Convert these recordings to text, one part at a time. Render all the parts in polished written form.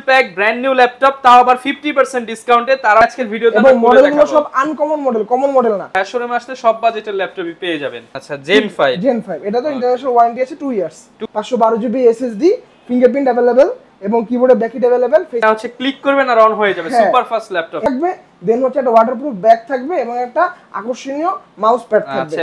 Pack brand new laptop, তাও আবার 50% ডিসকাউন্টে। তারা আজকের ভিডিওতে এবং মডেলগুলো সব আনকমন মডেল, কমন মডেল না। শোরুমে আসলে সব বাজেটের ল্যাপটপই পেয়ে যাবেন। আচ্ছা, জেন 5 এটা তো ইন্টারন্যাশনাল ওয়ারেন্টি আছে 2 years. 512 GB SSD, fingerprint available এবং কিবোর্ডে ব্যাকইট अवेलेबल। এটা হচ্ছে ক্লিক করবেন আর অন হয়ে যাবে, সুপার ফাস্ট ল্যাপটপ থাকবে। দেন হচ্ছে একটা ওয়াটারপ্রুফ ব্যাগ থাকবে এবং একটা আকর্ষণীয় মাউস প্যাড থাকবে।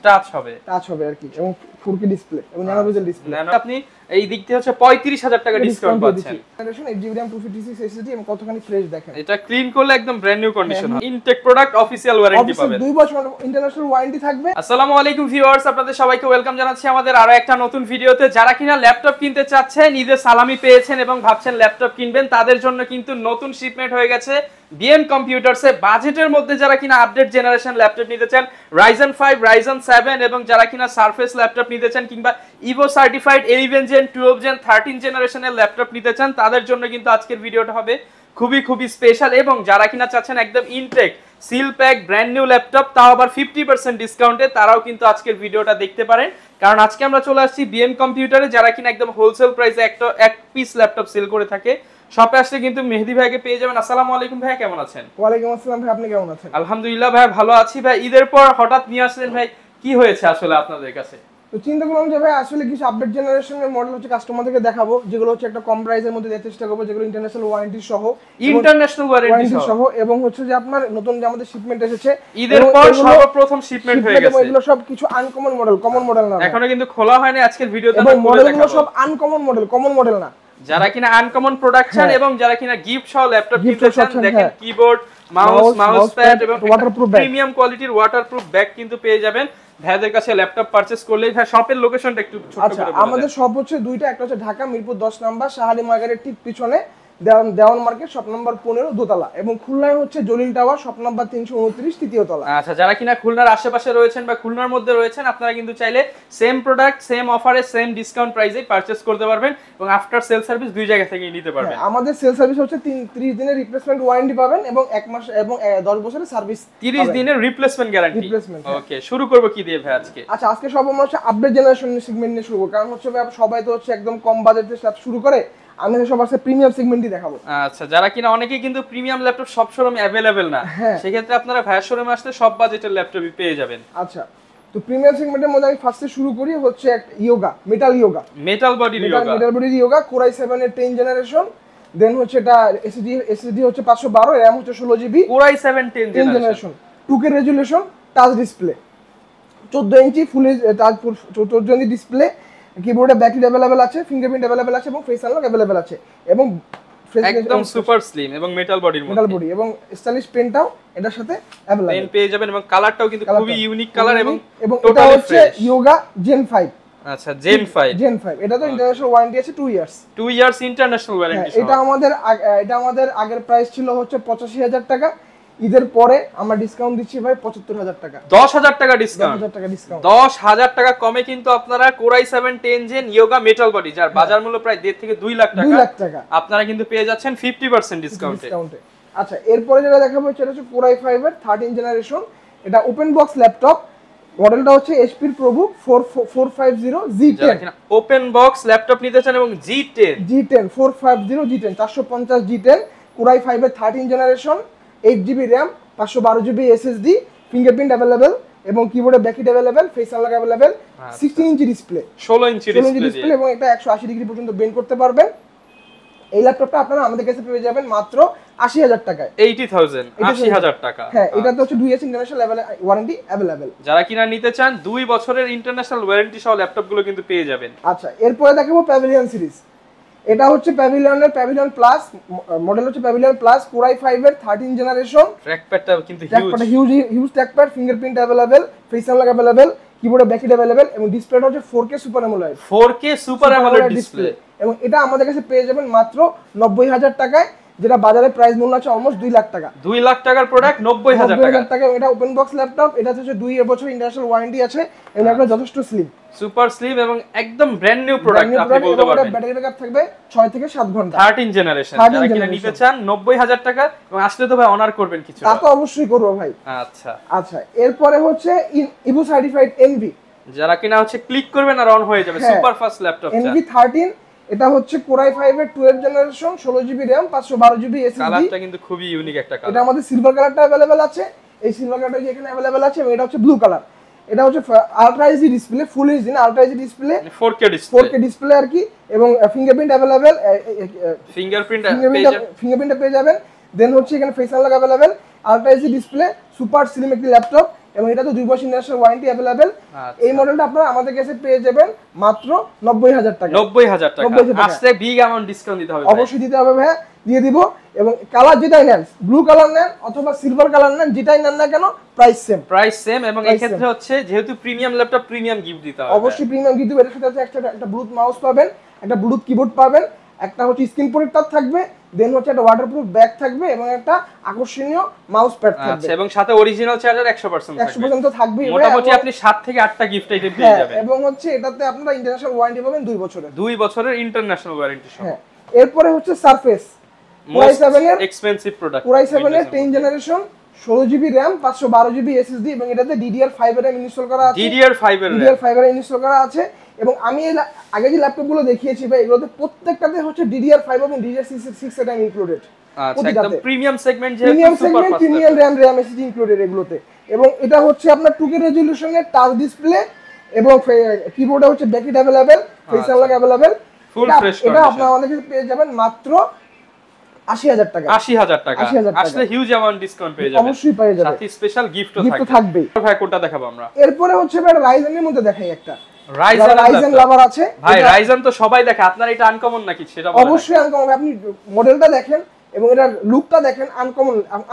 টাচ হবে আর কি, এবং 4K ডিসপ্লে এবং ন্যানো বেজেল ডিসপ্লে। আপনি এই দিক থেকে হচ্ছে 35000 টাকা ডিসকাউন্ট পাচ্ছেন। জেনারেশন 8GB RAM 256 SSD এবং কতখানি ফ্রেশ দেখেন। এটা ক্লিন করলে একদম ব্র্যান্ড নিউ কন্ডিশন হবে। ইনটেক প্রোডাক্ট অফিশিয়াল ওয়ারেন্টি পাবেন, 2 বছর ইন্টারন্যাশনাল ওয়ারেন্টি থাকবে। আসসালামু আলাইকুম ভিউয়ার্স, আপনাদের সবাইকে ওয়েলকাম জানাচ্ছি আমাদের আরো একটা নতুন ভিডিওতে। যারা কিনা ল্যাপটপ কিনতে চাচ্ছেন, ঈদের সালামি পেয়েছেন এবং ভাবছেন ল্যাপটপ কিনবেন, তাদের জন্য কিন্তু নতুন শিপমেন্ট হয়ে গেছে বিএম কম্পিউটারসে। বাজেটের মধ্যে যারা কিনা আপডেট জেনারেশন ল্যাপটপ নিতে চান, Ryzen 5 Ryzen 7 এবং যারা কিনা সারফেস ল্যাপটপ নিতে চান কিংবা ইভো সার্টিফাইড 11 জেন 12 জেন 13 জেনারেশনের ল্যাপটপ নিতে চান, তাদের জন্য কিন্তু আজকের ভিডিওটা হবে খুবই স্পেশাল। এবং যারা কিনা চাচ্ছেন একদম intact seal pack brand new laptop, তাও আবার 50% ডিসকাউন্টে, তারাও কিন্তু আজকের ভিডিওটা দেখতে পারেন। কারণ আজকে আমরা চলে আসছি বিএম কম্পিউটারে, যারা কিনা একদম হোলসেল প্রাইসে এক পিস ল্যাপটপ সেল করে থাকে। শপে আসলে কিন্তু মেহেদি ভাইকে পেয়ে যাবেন। আসসালামু আলাইকুম ভাই, কেমন আছেন? ওয়ালাইকুম আসসালাম ভাই, আপনি কেমন আছেন? আলহামদুলিল্লাহ ভাই, ভালো আছি ভাই। ঈদের পর হঠাৎ নিয়ে আসলেন ভাই, কি হয়েছে আসলে আপনাদের কাছে? তো চিন্তা করলাম যে ভাই আসলে কিছু আপডেট জেনারেশনের মডেল হচ্ছে কাস্টমারদেরকে দেখাবো, যেগুলো হচ্ছে একটা কম প্রাইসের মধ্যে দেওয়ার চেষ্টা করবো, যেগুলো ইন্টারন্যাশনাল ওয়ারেন্টি সহ এবং হচ্ছে যে আপনার নতুন যে আমাদের শিপমেন্ট এসেছে ঈদের পর সর্বপ্রথম শিপমেন্ট হয়ে গেছে। এগুলো সব কিছু আনকমন মডেল, কমন মডেল না। এখনো কিন্তু খোলা হয়নি, আজকের ভিডিওতে এবং মডেলগুলো সব আনকমন মডেল, কমন মডেল না। যারা কিনা আনকমন প্রোডাকশন এবং যারা কিনা গিফট সহ ল্যাপটপ কিনতে চান, দেখেন কিবোর্ড, মাউস প্যাড এবং ওয়াটারপ্রুফ প্রিমিয়াম কোয়ালিটির ওয়াটারপ্রুফ ব্যাগ কিন্তু পেয়ে যাবেন ভাইদের কাছে। ল্যাপটপ পারচেজ করলে ভাই শপের লোকেশনটা একটু ছোট করে বলুন। আমাদের শপ হচ্ছে দুইটা, একটা হচ্ছে ঢাকা মিরপুর 10 নাম্বার শাহালি মার্কেটের ঠিক পিছনে দেওয়ান মার্কেট, শপ নাম্বার 15 দোতলা, এবং খুলনায় হচ্ছে জলিল টাওয়ার, শপ নাম্বার 329 তৃতীয় তলা। আচ্ছা, যারা কিনা খুলনার আশেপাশে রয়েছেন বা খুলনার মধ্যে রয়েছেন, আপনারা কিন্তু চাইলে সেম প্রোডাক্ট সেম অফারে সেম ডিসকাউন্ট প্রাইসে পারচেজ করতে পারবেন এবং আফটার সেল সার্ভিস দুই জায়গা থেকেই নিতে পারবেন। আমাদের সেল সার্ভিস হচ্ছে 30 দিনের রিপ্লেসমেন্ট ওয়ারেন্টি পাবেন এবং 1 মাস এবং 10 বছরের সার্ভিস, 30 দিনের রিপ্লেসমেন্ট গ্যারান্টি। ওকে, শুরু করব কি দিয়ে ভাই আজকে? আচ্ছা, আজকে সব আমরা হচ্ছে আপডেট জেনারেশন সেগমেন্ট নিয়ে শুরু করব, কারণ হচ্ছে ভাই সবাই তো হচ্ছে একদম কম বাজেটে শুরু করে, আমি সবার সাথে প্রিমিয়াম সেগমেন্টই দেখাবো। আচ্ছা, যারা কিনা অনেকেই কিন্তু প্রিমিয়াম ল্যাপটপ সব শোরুমে अवेलेबल না, সেক্ষেত্রে আপনারা ভাইয়ের শোরুমে আসলে সব বাজেটের ল্যাপটপই পেয়ে যাবেন। আচ্ছা, তো প্রিমিয়াম সেগমেন্টের মধ্যে আমি ফার্স্টে শুরু করি হচ্ছে একটা মেটাল বডির ইয়োগা Core i7 এর 10 জেনারেশন। দেন হচ্ছে এটা এসএসডি হচ্ছে 512, RAM হচ্ছে 16GB, Core i7 10 generation, 2K resolution, touch display, 14 ইঞ্চি ফুল টাচ 14 ইঞ্চি ডিসপ্লে, কিবোর্ডে ব্যাকলিট अवेलेबल আছে, ফিঙ্গারপ্রিন্ট अवेलेबल আছে এবং ফেস আনলক अवेलेबल আছে, এবং একদম সুপার স্লিম এবং মেটাল বডি এবং স্টাইলিশ পেনটাও এটার সাথে अवेलेबल পেন পেয়ে যাবেন এবং কালারটাও কিন্তু খুবই ইউনিক কালার এবং এটা হচ্ছে ইয়োগা জেন 5। আচ্ছা, জেন 5 এটা তো ইন্টারন্যাশনাল ওয়ারেন্টি আছে 2 ইয়ার্স ইন্টারন্যাশনাল ওয়ারেন্টি। এটা আমাদের আগের প্রাইস ছিল হচ্ছে 85000 টাকা। ঈদের পরে আমরা ডিসকাউন্ট দিচ্ছি ভাই 75000 টাকা, 10000 টাকা ডিসকাউন্ট, 10000 টাকা কমে কিন্তু আপনারা Core i7 10 gen Yoga metal body, যার বাজার মূল্য প্রায় 1.5 থেকে 2 লাখ টাকা, আপনারা কিন্তু পেয়ে যাচ্ছেন 50% ডিসকাউন্টে। আচ্ছা, এরপরে যেটা দেখাবো সেটা হচ্ছে Core i5 এর 13 জেনারেশন। এটা ওপেন বক্স ল্যাপটপ, মডেলটা হচ্ছে HP ProBook 450 G10। যারা ওপেন বক্স ল্যাপটপ নিতে চান এবং G10 450 G10 450 G10 Core i5 এর 13 generation, 8GB RAM 512GB SSD, fingerprint available এবং কিবোর্ডে backlit available, face unlock available, 16 inch display, 16 inch display এবং এটা 180 ডিগ্রি পর্যন্ত বেন্ড করতে পারবেন। এই ল্যাপটপটা আপনারা আমাদের কাছে পেয়ে যাবেন মাত্র 80000 টাকায়, 80000 টাকা। হ্যাঁ, এটা তো হচ্ছে 2 ইয়ার্স ইন্টারন্যাশনাল ওয়ারেন্টি अवेलेबल। যারা কিনা নিতে চান 2 বছরের ইন্টারন্যাশনাল ওয়ারেন্টি সহ ল্যাপটপগুলো কিন্তু পেয়ে যাবেন। আচ্ছা, এরপরে দেখাবো প্যাভিলিয়ন সিরিজ। এটা হচ্ছে প্যাভিলিয়ন প্লাস, মডেল হচ্ছে প্যাভিলিয়ন প্লাস, Core i5 এর 13 জেনারেশন। ট্র্যাকপ্যাডটা কিন্তু huge trackpad, fingerprint available, face unlock available, কিবোর্ডে ব্যাকলিট अवेलेबल এবং ডিসপ্লেটা হচ্ছে 4K সুপার অ্যামোলেড ডিসপ্লে, এবং এটা আমাদের কাছে পেয়ে যাবেন মাত্র 90000 টাকায়, যেটা বাজারে প্রাইস মূল্য আছে অলমোস্ট 2 লাখ টাকা। 2 লাখ টাকার প্রোডাক্ট 90000 টাকা। এটা ওপেন বক্স ল্যাপটপ, এটা হচ্ছে 2 বছর ইন্টারন্যাশনাল ওয়ারেন্টি আছে এবং এটা যথেষ্ট স্লিম, সুপার স্লিম এবং একদম ব্র্যান্ড নিউ প্রোডাক্ট আপনি বলতে পারবেন। ব্যাটারি ব্যাকআপ থাকবে 6 থেকে 7 ঘন্টা, 13 জেনারেশন। যারা কিনা নিতে চান 90000 টাকা, এবং আসলে তো ভাই অনার করবেন কিছু? তা তো অবশ্যই করব ভাই। আচ্ছা, এরপরে হচ্ছে ইভো সার্টিফাইড এনভি, যারা কিনা হচ্ছে ক্লিক করবেন আর অন হয়ে যাবে, সুপার ফাস্ট ল্যাপটপ। এনভি 13 এটা হচ্ছে Core i5 এর 12 generation 16GB RAM 512GB SSD। কালারটা কিন্তু খুবই ইউনিক একটা কালার। এটা আমাদের সিলভার কালারটা अवेलेबल আছে, এই সিলভার কালারটা যে এখানে अवेलेबल আছে, এবং এটা হচ্ছে ব্লু কালার। এটা হচ্ছে ultra HD display, full HD না, ultra HD display, 4K display, 4K display আর কি, এবং ফিঙ্গারপ্রিন্ট अवेलेबल, ফিঙ্গারপ্রিন্ট পেয়ে যাবেন। দেন হচ্ছে এখানে face unlock available, ultra HD display, super slim একটি ল্যাপটপ, এবং এটা তো 2 বছর ইন্টারন্যাশনাল ওয়ারেন্টি अवेलेबल। এই মডেলটা আপনারা আমাদের কাছে পেয়ে যাবেন মাত্র 90000 টাকা। 90000 টাকা। আজকে বিগ অ্যামাউন্ট ডিসকাউন্ট দিতে হবে ভাই। অবশ্যই দিতে হবে ভাই, দিয়ে দিব। এবং কালার যেটাই নেন, ব্লু কালার নেন অথবা সিলভার কালার নেন, যেটাই নেন না কেন প্রাইস সেম। এবং এই ক্ষেত্রে হচ্ছে যেহেতু প্রিমিয়াম ল্যাপটপ, প্রিমিয়াম গিফট দিতে হবে। অবশ্যই প্রিমিয়াম গিফট দিবেন। এর সাথে আছে একটা ব্লুটুথ মাউস পাবেন, একটা ব্লুটুথ কিবোর্ড পাবেন, একটা হচ্ছে স্ক্রিন প্রোটেক্টর থাকবে, দেন হচ্ছে একটা ওয়াটারপ্রুফ ব্যাগ থাকবে, এবং একটা আকর্ষণীয় মাউস প্যাড থাকবে। আচ্ছা, এবং সাথে অরিজিনাল চার্জার 100% থাকবে। 100% তো থাকবেই। মোটামুটি আপনি 7 থেকে 8টা গিফট আইটেম পেয়ে যাবেন। এবং হচ্ছে এটাতে আপনারা ইন্টারন্যাশনাল ওয়ারেন্টি পাবেন 2 বছরের। 2 বছরের ইন্টারন্যাশনাল ওয়ারেন্টি সহ। হ্যাঁ, এরপরে হচ্ছে সারফেস Core i7 এর এক্সপেন্সিভ প্রোডাক্ট। Core i7 এর 10 generation 16GB RAM 512GB SSD, এবং এটাতে DDR5 এর ইনস্টল করা আছে। DDR5 এর ইনস্টল করা আছে। এবং আমি আগে যে ল্যাপটপগুলো দেখিয়েছি ভাই, এগুলোতে প্রত্যেকটাতে হচ্ছে DDR5 এবং DDR6 এর RAM ইনক্লুডেড। আচ্ছা, একদম প্রিমিয়াম সেগমেন্ট, যেহেতু super fast, premium RAM SSD included এগুলোতে। এবং এটা হচ্ছে আপনার 2K রেজোলিউশনের টাচ ডিসপ্লে, এবং কিবোর্ডে হচ্ছে bracket available, face unlock available, full fresh condition. এটা আপনারা আমাদের কাছে পেয়ে যাবেন মাত্র 80000 টাকা। 80000 টাকা। আসলে হিউজ অ্যামাউন্ট ডিসকাউন্ট পেয়ে যাবেন। অবশ্যই পেয়ে যাবেন। সাথে স্পেশাল গিফটও থাকবে। ভাই কোনটা দেখাবো আমরা? এরপরে হচ্ছে ভাই রাইজেনের মধ্যে দেখাই একটা। রাইজেন লাভার আছে ভাই। রাইজেন তো সবাই দেখে, আপনার এটা আনকমন নাকি সেটা বলেন। অবশ্যই আনকমন। আপনি মডেলটা দেখেন এবং এটার লুকটা দেখেন,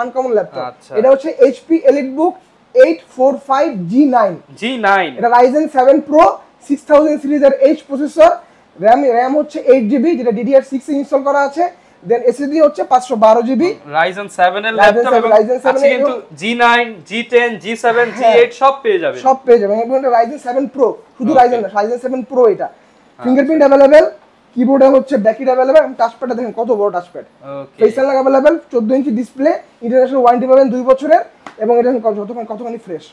আনকমন ল্যাপটপ। এটা হচ্ছে HP EliteBook 845G9। এটা Ryzen 7 Pro 6000 সিরিজের H প্রসেসর, RAM হচ্ছে 8GB, যেটা DDR6 এ ইনস্টল করা আছে। দেন SSD হচ্ছে 512GB। Ryzen 7 এর ল্যাপটপ, এবং আছে কিন্তু G9, G10, G7, G8 সব পেয়ে যাবেন। এবং এটা Ryzen 7 Pro, শুধু Ryzen 7 Pro। এটা ফিঙ্গারপ্রিন্ট अवेलेबल, কিবোর্ডে হচ্ছে ব্যাকেট अवेलेबल, এবং টাচপ্যাডটা দেখেন কত বড় touchpad. Face unlock available, 14 inch display, international warranty পাবেন 2 বছরের, এবং এটা কতখানি ফ্রেশ,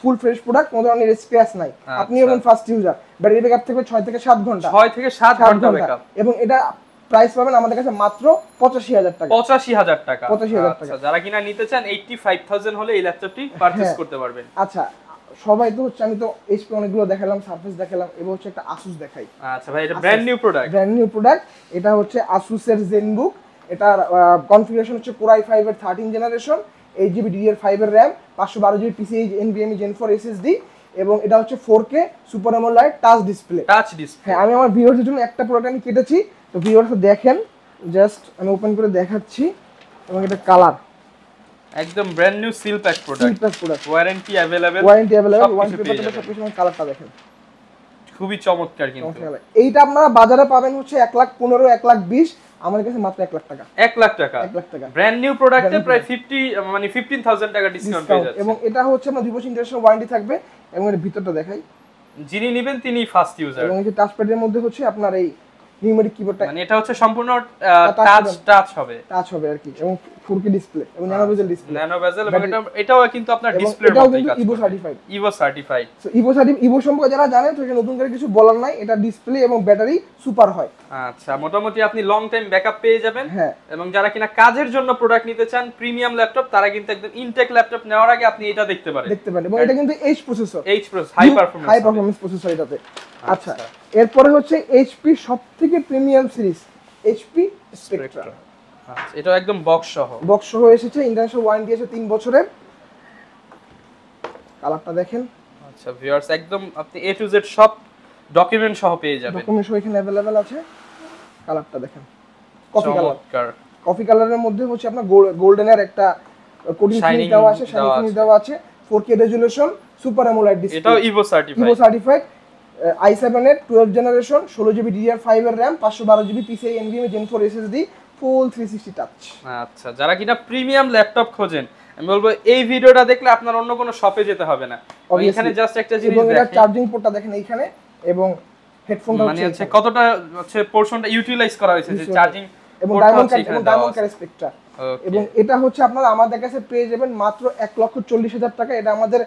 ফুল ফ্রেশ প্রোডাক্ট, কোনো ধরনের স্ক্র্যাচ নাই। আপনি এবং ফার্স্ট ইউজার। ব্যাটারি ব্যাকআপ থেকে 6 থেকে 7 ঘন্টা। 6 থেকে 7 ঘন্টা ব্যাকআপ। এবং এটা প্রাইস পাবেন আমাদের কাছে মাত্র 85000 টাকা। 85000 টাকা। 85000 টাকা। আচ্ছা, যারা কিনা নিতে চান 85000 হলে এই ল্যাপটপটি পারচেজ করতে পারবেন। আচ্ছা, সবাই তো হচ্ছে, আমি তো HP অনেকগুলো দেখালাম, সারফেস দেখালাম, এবার হচ্ছে একটা Asus দেখাই। আচ্ছা ভাই, এটা ব্র্যান্ড নিউ প্রোডাক্ট। এটা হচ্ছে Asus এর ZenBook। এটার কনফিগারেশন হচ্ছে Core i5 এর 13 জেনারেশন, 8GB DDR5 এর RAM, 512GB PCIe NVMe Gen 4 SSD, এবং এটা হচ্ছে 4K super AMOLED touch display. হ্যাঁ, আমি আমার ভিউয়ারদের জন্য একটা প্রোডাক্ট আমি কেটেছি, তো ভিউয়াররা দেখেন, জাস্ট আমি ওপেন করে দেখাচ্ছি। এবং এটা কালার একদম brand new seal pack product. Warranty available, one পেপারটা সবকিছু কালারটা দেখেন, খুবই চমৎকার। কিন্তু এইটা আপনারা বাজারে পাবেন হচ্ছে 1,15,000 1,20,000, আমাদের কাছে মাত্র 1 লাখ টাকা। 1 লাখ টাকা ব্র্যান্ড নিউ প্রোডাক্টে প্রায় 15,000 টাকা ডিসকাউন্ট পেয়ে যাচ্ছে। এবং এটা হচ্ছে আপনার 2 বছর ইন্টারন্যাশনাল ওয়ারেন্টি থাকবে। এবং এর ভিতরটা দেখাই, যিনি নেবেন তিনি ফার্স্ট ইউজার। এবং এই যে টাচপ্যাডের মধ্যে হচ্ছে আপনার এই নিউমেরিক কিবোর্ডটা, মানে এটা হচ্ছে সম্পূর্ণ টাচ হবে আর কি, এবং 4K ডিসপ্লে, এবং ন্যানো বেজেল, এবং এটাও কিন্তু আপনার ডিসপ্লের মতোই কাজ করে। Ivo certified. সো ইভো সম্পর্কে যারা জানেন, তো নতুন করে কিছু বলার নাই, এটা ডিসপ্লে এবং ব্যাটারি সুপার হয়। আচ্ছা, মোটামুটি আপনি লং টাইম ব্যাকআপ পেয়ে যাবেন। এবং যারা কিনা কাজের জন্য প্রোডাক্ট নিতে চান প্রিমিয়াম ল্যাপটপ, তারা কিন্তু একদম ইনটেক ল্যাপটপ নেওয়ার আগে আপনি এটা দেখতে পারেন। এবং এটা কিন্তু H processor, high performance processor এটাতে। আচ্ছা, এরপরে হচ্ছে HP সবথেকে প্রিমিয়াম সিরিজ HP Spectra। আচ্ছা, এটা একদম বক্স সহ এসেছে, ইন্টারন্যাশনাল ওয়ারেন্টি আছে 3 বছরের। কালারটা দেখেন। আচ্ছা ভিউয়ার্স, একদম আপনি A to Z সব ডকুমেন্ট সহ পেয়ে যাবেন। ডকুমেন্ট সহ এখানে अवेलेबल আছে। কালারটা দেখেন, কফি কালারের মধ্যে হচ্ছে আপনার গোল্ডেনের একটা কোটিং ফিনিশ দেওয়া আছে, শাইনিং ফিনিশ দেওয়া আছে, 4K resolution, super AMOLED display. এটাও ইভো সার্টিফাইড। i7 এর 12 জেনারেশন, 16GB DDR5 এর RAM, 512GB PCIe NVMe Gen 4 SSD, ফুল 360 টাচ। আচ্ছা, যারা কিনা প্রিমিয়াম ল্যাপটপ খোঁজেন, আমি বলবো এই ভিডিওটা দেখলে আপনার অন্য কোনো শপে যেতে হবে না। এখানে জাস্ট একটা জিনিস দেখেন, এবং এটা চার্জিং পোর্টটা দেখেন এইখানে, এবং হেডফোনটা মানে হচ্ছে কতটা হচ্ছে পোরশনটা ইউটিলাইজ করা হয়েছে, যে চার্জিং এবং ডায়মন্ড কার স্পেকট্রা। এবং এটা হচ্ছে আপনারা আমাদের কাছে পেয়ে যাবেন মাত্র 1,40,000 টাকা। এটা আমাদের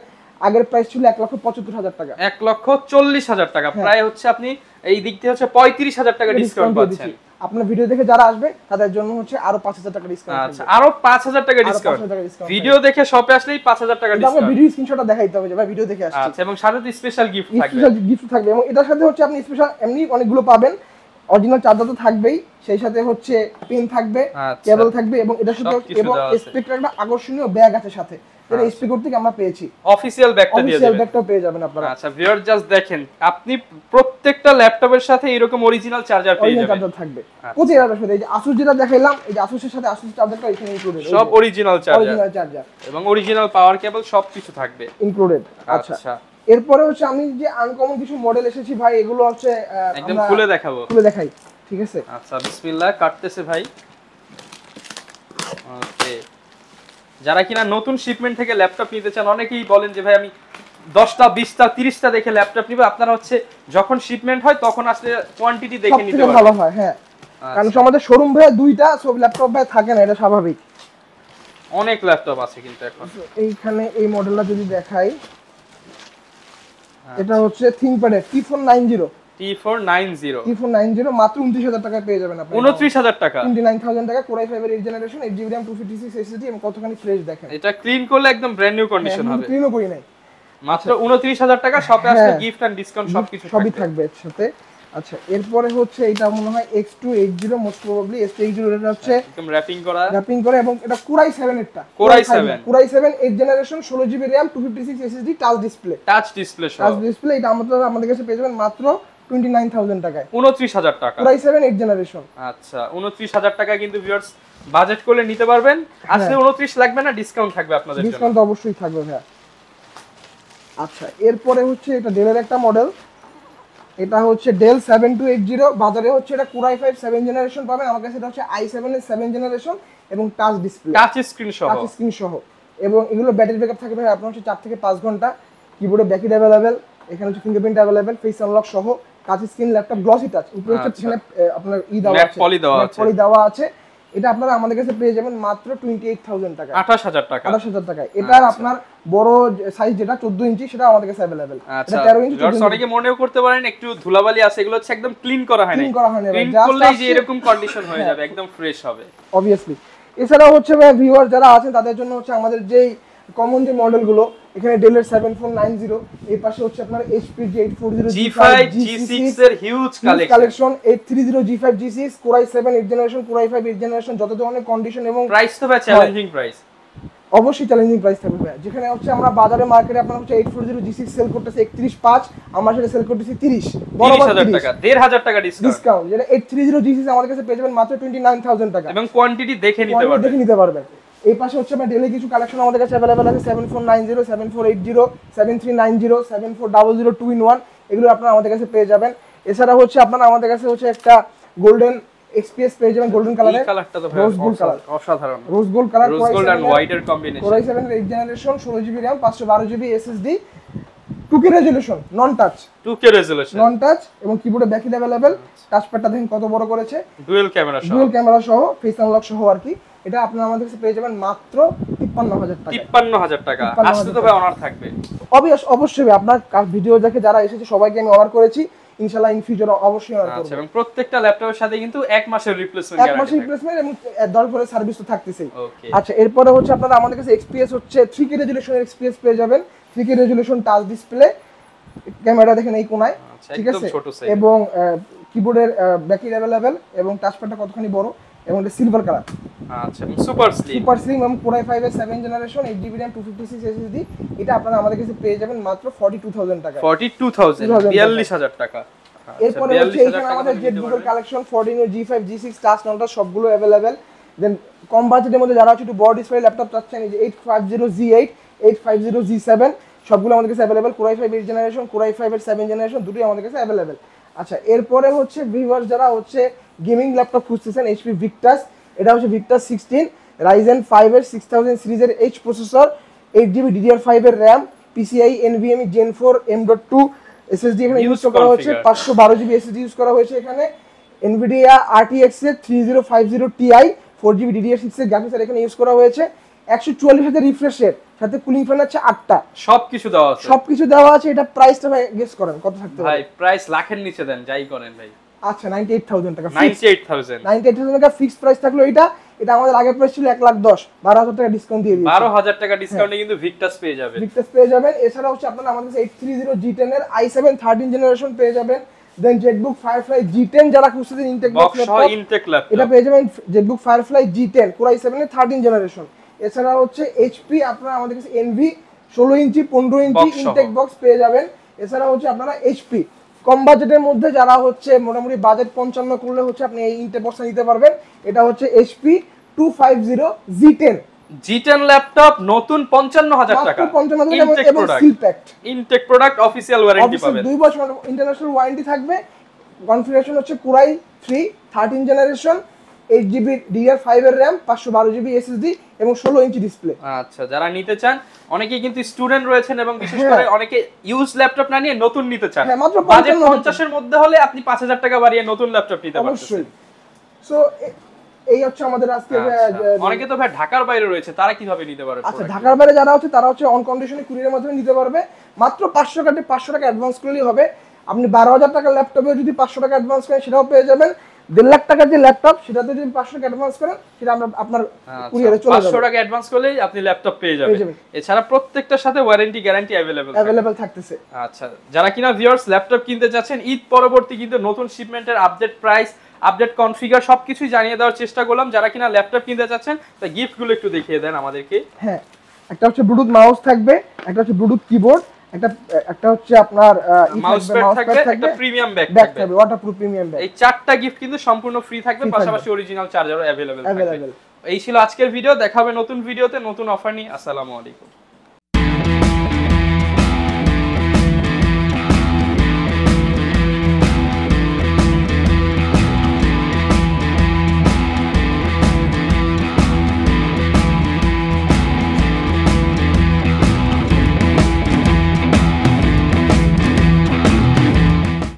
আগের প্রাইস ছিল 1,75,000 টাকা, 1,40,000 টাকা, প্রায় হচ্ছে আপনি এই দিক থেকে হচ্ছে 35,000 টাকা ডিসকাউন্ট পাচ্ছেন। আপনার ভিডিও দেখে যারা আসবে তাদের জন্য হচ্ছে আরো 5,000 টাকা ডিসকাউন্ট। আচ্ছা, আরো 5,000 টাকা ডিসকাউন্ট। ভিডিও দেখে শপে আসলেই 5,000 টাকা ডিসকাউন্ট। আমরা ভিডিও স্ক্রিনশটটা দেখাইতে হবে যে ভাই ভিডিও দেখে আসছে। আচ্ছা, এবং সাথে তো স্পেশাল গিফট থাকবে। স্পেশাল গিফট থাকবে এবং এটার সাথে হচ্ছে আপনি স্পেশাল এমনি অনেকগুলো পাবেন। অরিজিনাল চার্জার তো থাকবেই, সেই সাথে হচ্ছে পেন থাকবে, কেবল থাকবে এবং এটার সাথে এবং স্পিকার একটা আকর্ষণীয় ব্যাগ আছে সাথে। এটা স্পিকার থেকে আমরা পেয়েছি, অফিশিয়াল ব্যাগটা দিয়ে দিবেন। অফিশিয়াল ব্যাগটাও পেয়ে যাবেন আপনারা। আচ্ছা ভিউয়ার জাস্ট দেখেন, আপনি প্রত্যেকটা ল্যাপটপের সাথে এরকম অরিজিনাল চার্জার পেয়ে যাবেন। চার্জার থাকবে প্রতি এর সাথে। এই যে Asus যেটা দেখাইলাম, এই যে Asus এর সাথে Asus চার্জারটা এখানে ইনক্লুডেড, সব অরিজিনাল চার্জার এবং অরিজিনাল পাওয়ার কেবল সবকিছু থাকবে ইনক্লুডেড। আচ্ছা, এরপরে হচ্ছে আমি যে আনকমন কিছু মডেল এসেছি ভাই, এগুলো হচ্ছে একদম খুলে দেখাবো, খুলে দেখাই, ঠিক আছে? আচ্ছা বিসমিল্লাহ, কাটতেছে ভাই। ওকে, যারা কিনা নতুন শিপমেন্ট থেকে ল্যাপটপ নিতে চান, অনেকেই বলেন যে ভাই আমি 10টা 20টা 30টা দেখে ল্যাপটপ নিব, আপনারা হচ্ছে যখন শিপমেন্ট হয় তখন আসলে কোয়ান্টিটি দেখে নিতে পারবেন, ভালো হয়। হ্যাঁ, কারণ আমাদের শোরুম ভাই দুইটা, সব ল্যাপটপ ভাই থাকে না, এটা স্বাভাবিক। অনেক ল্যাপটপ আছে কিন্তু এখন। এইখানে এই মডেলটা যদি দেখাই, এটা হচ্ছে ThinkPad T490 মাত্র 29,000 টাকায় পেয়ে যাবেন আপনি। 29,000 টাকা, 29,000 টাকা, Core i5 এর 8th generation, 8GB RAM, 256 SSD এবং কতখানি ফ্রেশ দেখেন। এটা ক্লিন করলে একদম ব্র্যান্ড নিউ কন্ডিশন হবে। ক্লিনও করি নাই, মাত্র 29,000 টাকা। শপে আসলে গিফট এন্ড ডিসকাউন্ট সবই থাকবে এর সাথে। আচ্ছা, এরপরে হচ্ছে এটা মনে হয় X280, মোস্ট প্রবাবলি X280, এটা হচ্ছে একদম র্যাপিং করা এবং এটা Core i7 এরটা, Core i7 8th generation, 16GB RAM, 256 SSD, touch display এটা আমাদের কাছে পেয়ে যাবেন মাত্র 29,000 টাকায়, 29,000 টাকা, Core i7 8th জেনারেশন। আচ্ছা, 29,000 টাকা কিন্তু ভিউয়ার্স বাজেট করলে নিতে পারবেন। আসলে 29 লাগবে না, ডিসকাউন্ট থাকবে আপনাদের জন্য, ডিসকাউন্ট অবশ্যই থাকবে ভাই। আচ্ছা, এরপরে হচ্ছে এটা ডেলের একটা মডেল, এটা হচ্ছে Dell 7280, বাজারে হচ্ছে এটা Core i5 7th জেনারেশন পাবেন, আমার কাছে এটা হচ্ছে i7 এর 7th জেনারেশন এবং টাচ ডিসপ্লে, টাচ স্ক্রিন সহ এবং এগুলো ব্যাটারি ব্যাকআপ থাকে ভাই আপনার হচ্ছে 4 থেকে 5 ঘন্টা। কিবোর্ডে ব্যাকইট अवेलेबल, এখানে হচ্ছে ফিঙ্গারপ্রিন্ট अवेलेबल, ফেস আনলক সহ, touch screen laptop, glossy touch, উপরে হচ্ছে এখানে আপনার পলি দেওয়া আছে। এটা আপনারা আমাদের কাছে পেয়ে যাবেন মাত্র 28,000 টাকা, 28,000 টাকা, 28,000 টাকায়। এটার আপনার বড় সাইজ যেটা 14 ইঞ্চি সেটা আমাদের কাছে अवेलेबल। এটা 13 ইঞ্চি। অনেকে মনেও করতে পারেন একটু ধুলাবালি আছে, এগুলো হচ্ছে একদম ক্লিন করা হয় না, ক্লিন করলেই যে এরকম কন্ডিশন হয়ে যাবে, একদম ফ্রেশ হবে অবভিয়াসলি। এছাড়াও হচ্ছে ভিউয়ার যারা আছেন তাদের জন্য হচ্ছে আমাদের যেই কমন যে মডেলগুলো, এখানে Dell এর 7490, এই পাশে হচ্ছে আপনার HP G840, G5 G6 এর huge collection, 830 G5 G6, Core i7 8th generation, Core i5 8th generation, যত ধরনের কন্ডিশন এবং প্রাইস তো ভাই চ্যালেঞ্জিং প্রাইস, অবশ্যই চ্যালেঞ্জিং প্রাইস থাকবে ভাই। যেখানে হচ্ছে আমরা বাজারে মার্কেটে আপনার হচ্ছে 840 G6 সেল করতেছে 31,500, আমরা সেটা সেল করতেছি 30,000 টাকা, 1,500 টাকা ডিসকাউন্ট। যেটা 830 G6 আমাদের কাছে পেয়ে যাবেন মাত্র 29,000 টাকা এবং কোয়ান্টিটি দেখে নিতে পারবেন। এই পাশে হচ্ছে আমরা ডেলে কিছু কালেকশন আমাদের কাছে अवेलेबल আছে, 7490, 7480, 7390, 7400 2 in 1, এগুলো আপনারা আমাদের কাছে পেয়ে যাবেন। এছাড়া হচ্ছে আপনারা আমাদের কাছে হচ্ছে একটা গোল্ডেন XPS পেয়ে যাবেন, গোল্ডেন কালারের, কালারটা তো রোজ গোল্ড কালার, অসাধারণ rose gold colour, rose gold and white এর কম্বিনেশন, Core i7 এর 8th generation, 16GB RAM, 512GB SSD, 2K resolution, non touch এবং কিবোর্ডে ব্যাকইট अवेलेबल। টাচপ্যাডটা দেখেন কত বড় করেছে, ডুয়াল ক্যামেরা সহ, ফেস আনলক সহ আর কি। এটা আপনারা আমাদের কাছে পেয়ে যাবেন মাত্র 53,000 টাকা। আসলে তো ভাই অনার থাকবে অবশ্যই। আপনার ভিডিও দেখে যারা এসেছে সবাইকে আমি অনার করেছি, ইনশাআল্লাহ ইন ফিউচার অবশ্যই অনার করব। এবং প্রত্যেকটা ল্যাপটপের সাথে কিন্তু 1 মাসের রিপ্লেসমেন্ট এবং 10 বছরের সার্ভিস তো থাকতেছেই। আচ্ছা, এরপরে হচ্ছে আপনারা আমাদের কাছে XPS হচ্ছে 3K রেজোলিউশনের XPS পেয়ে যাবেন, 3K resolution touch display, camera দেখেন এই কোণায়, ঠিক আছে, এবং কিবোর্ডের ব্যাকইট अवेलेबल এবং টাচপ্যাডটা কতখানি বড় এবং এটা সিলভার কালার। আচ্ছা, সুপার স্লিম এবং Core i5 এর 7th generation, 8GB RAM, 256 SSD, এটা আপনারা আমাদের কাছে পেয়ে যাবেন মাত্র 42,000 টাকা, 42,000 টাকা। এরপরে হচ্ছে এখানে আমাদের যে Google collection 14 G5 G6 touch নলটা সবগুলো अवेलेबल। দেন কম বাজেটের মধ্যে যারা একটু বড় ডিসপ্লে ল্যাপটপ চাচ্ছেন, এই যে 850 G8, 850 G7 সবগুলো আমাদের কাছে available. Core i5 8th generation, Core i5 এর 7th জেনারেশন দুটোই আমাদের কাছে अवेलेबल। আচ্ছা, এরপরে হচ্ছে ভিউয়ার্স যারা হচ্ছে গেমিং ল্যাপটপ খুঁজতেছেন, HP Victus, এটা হচ্ছে Victus 16, Ryzen 5 এর 6000 সিরিজের H প্রসেসর, 8GB DDR5 এর RAM, PCIe NVMe Gen 4 M.2 SSD এখানে ইউজ করা হয়েছে, 512GB SSD ইউজ করা হয়েছে এখানে, Nvidia RTX এর 3050 Ti, 4GB DDR6 এর গ্রাফিক্স এখানে ইউজ করা হয়েছে, 144,000 রিফ্রেশ রেট, সাথে কুলিং ফ্যান আছে 8টা, সবকিছু দেওয়া আছে। সবকিছু দেওয়া আছে। এটা প্রাইসটা ভাই গেস করেন কত থাকতে পারে? ভাই প্রাইস লাখের নিচে দেন, যাই করেন ভাই। আচ্ছা 98,000 টাকা, 98,000 টাকা ফিক্স প্রাইস থাকলো। এটা আমাদের আগের প্রাইস ছিল 1,10,000, 12,000 টাকা ডিসকাউন্ট দিয়ে দিয়েছি। 12,000 টাকা ডিসকাউন্টে কিন্তু ভিক্টাস পেয়ে যাবেন। ভিক্টাস পেয়ে যাবেন। এছাড়া হচ্ছে আপনারা আমাদের কাছে 830 G10 এর i7 13 জেনারেশন পেয়ে যাবেন। দেন জেটবুক ফায়ারফ্লাই G10 যারা খুঁজছেন ইনটেক বক্স ল্যাপটপ, এটা পেয়ে যাবেন Jetbook firefly G10 Core i7 এর 13 জেনারেশন। এছাড়া হচ্ছে HP, আপনারা আমাদের কাছে Envy 16 ইঞ্চি 15 ইঞ্চি ইনটেক বক্স পেয়ে যাবেন। এছাড়া হচ্ছে আপনারা HP কম বাজেটের মধ্যে যারা হচ্ছে মোটামুটি বাজেট 55 করলে হচ্ছে আপনি এই ইনটেক বক্সটা নিতে পারবেন। এটা হচ্ছে HP 250 G10 ল্যাপটপ নতুন 55,000 টাকা, 55,000 এবং সিল packed intact product, official warranty পাবেন, 2 বছর ইন্টারন্যাশনাল ওয়ারেন্টি থাকবে। কনফিগারেশন হচ্ছে Core i3 13 generation, 8GB DDR5 এর RAM, 512GB SSD এবং 16 ইঞ্চি ডিসপ্লে। আচ্ছা, যারা নিতে চান, অনেকেই কিন্তু স্টুডেন্ট রয়েছেন এবং বিশেষ করে অনেকে ইউজ ল্যাপটপ না নিয়ে নতুন নিতে চান, মাত্র বাজেট 50 এর মধ্যে হলে আপনি 5,000 টাকা বাড়িয়ে নতুন ল্যাপটপ নিতে পারবেন। অবশ্যই। সো এই হচ্ছে আমাদের আজকে। অনেকে তো ভাই ঢাকার বাইরে রয়েছে, তারা কিভাবে নিতে পারবে? আচ্ছা, ঢাকার বাইরে যারা হচ্ছে তারা হচ্ছে অন কন্ডিশনে কুরিয়ারের মাধ্যমে নিতে পারবে। মাত্র 500 টাকা অ্যাডভান্স করলেই হবে। আপনি 12,000 টাকার ল্যাপটপে যদি 500 টাকা অ্যাডভান্স করেন সেটাও পেয়ে যাবেন। 1.5 লাখ টাকার যে ল্যাপটপ সেটাতে যদি 500 টাকা অ্যাডভান্স করেন সেটা আমরা আপনার কুরিয়ারে চলে যাবে। 500 টাকা অ্যাডভান্স করলেই আপনি ল্যাপটপ পেয়ে যাবেন। এছাড়া প্রত্যেকটার সাথে ওয়ারেন্টি গ্যারান্টি अवेलेबल থাকতেছে। আচ্ছা, যারা কিনা ভিউয়ার্স ল্যাপটপ কিনতে যাচ্ছেন, ঈদ পরবর্তী কিন্তু নতুন শিপমেন্টের আপডেট প্রাইস, আপডেট কনফিগার সবকিছুই জানিয়ে দেওয়ার চেষ্টা করলাম। যারা কিনা ল্যাপটপ কিনতে যাচ্ছেন, তাই গিফটগুলো একটু দেখিয়ে দেন আমাদেরকে। হ্যাঁ, একটা হচ্ছে ব্লুটুথ মাউস থাকবে, একটা হচ্ছে ব্লুটুথ কিবোর্ড, একটা হচ্ছে আপনার মাউস প্যাড থাকবে, একটা প্রিমিয়াম ব্যাগ থাকবে, ওয়াটারপ্রুফ প্রিমিয়াম ব্যাগ। এই চারটা গিফট কিন্তু সম্পূর্ণ ফ্রি থাকবে, পাশাপাশি অরিজিনাল চার্জারও अवेलेबल থাকবে। এই ছিল আজকের ভিডিও, দেখা হবে নতুন ভিডিওতে নতুন অফার নিয়ে। আসসালামু আলাইকুম।